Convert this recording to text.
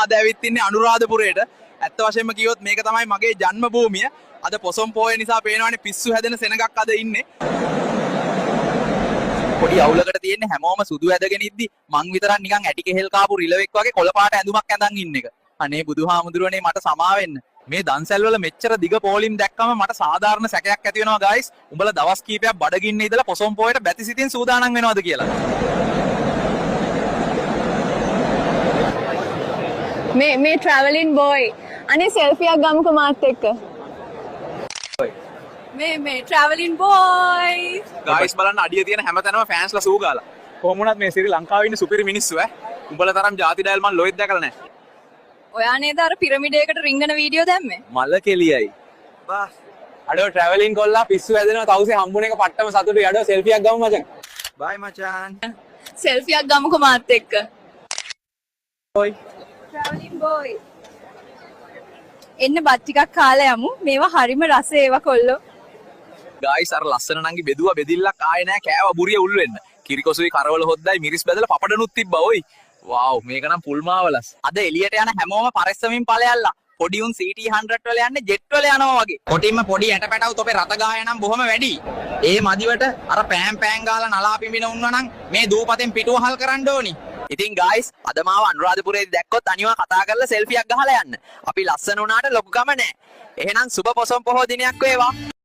අද ඇවිත් ඉන්නේ අනුරාධපුරයට. ඇත්ත වශයෙන්ම කිව්වොත් මේක තමයි මගේ ජන්ම භූමිය. අද පොසොන් පෝය නිසා පේනවනේ පිස්සු හැදෙන සෙනගක් අද ඉන්නේ. පොඩි අවුලකට තියෙන්නේ හැමෝම සුදු ඇදගෙන ඉද්දි මං විතරක් නිකන් ඇටි කෙහෙල් කාපු රිලෙවෙක් වගේ කොළ පාට ඇඳුමක් ඇඳන් ඉන්න එක. අනේ බුදුහාමුදුරනේ මට සමා වෙන්න. මේ දන්සැල් වල මෙච්චර දිග පෝලිම් දැක්කම මට සාධාරණ සැකයක් ඇති වෙනවා ගයිස්. උඹලා දවස් කීපයක් බඩගින්නේ ඉඳලා පොසොන් පෝයට බැතිසිතින් සූදානම් වෙනවද කියලා. මේ traveling boy අනේ selfie එකක් ගමුකෝ මාත් එක්ක. මේ traveling boy ගයිස් බලන්න අඩිය තියෙන හැමතැනම ෆෑන්ස්ලා සූ ගාලා. කොහොම වුණත් මේ ශ්‍රී ලංකාවේ ඉන්න සුපිරි මිනිස්සු උඹලා තරම් ಜಾති ඩයල් මන් ලොයිත් දැකලා නැහැ. ඔයා නේද අර පිරමිඩයකට රිංගන වීඩියෝ දැම්මේ? මල කෙලියයි. බා අඩෝ ට්‍රැවලින් කොල්ලා පිස්සු හැදෙනවා තවුසේ හම්බුන එක පට්ටම සතුටුයි. අඩෝ සෙල්ෆි එකක් ගමු මචං. බයි මචාන්. selfie එකක් ගමුකෝ මාත් එක්ක. ඔයි traveling boy එන්න බත් ටිකක් කාලා යමු. මේවා හරිම රස ඒවා කොල්ලෝ. ගයිස් අර ලස්සන නංගි බෙදුවා බෙදිල්ලක් ආයේ නැහැ කෑවා බුරිය උල් වෙන්න. කිරිකොසුයි කරවල හොද්දයි මිරිස් බැදලා පපඩනුත් තිබ්බා ඔයි. waaw මේක නම් පුල්මාවලස්. අද එළියට යන හැමෝම පරිස්සමින් ඵලයල්ලා. පොඩි උන් CT100 වල යන්නේ ජෙට් වල යනවා වගේ. කොටින්ම පොඩි ඇටපැටව තොපේ රත ගාය නම් බොහොම වැඩි. ඒ මදිවට අර පෑන් ගාලා නලා පිඹින උන්නා නම් මේ දූපතෙන් පිටුවහල් කරන්න ඕනි. ඉතින් ගයිස් අද මාව අනුරාධපුරේදී දැක්කොත් අනිවා කතා කරලා සෙල්ෆියක් ගහලා යන්න. අපි ලස්සන උනාට ලොකු ගම නැහැ. එහෙනම් සුබ පොසොන් පොහෝ දිනයක් වේවා.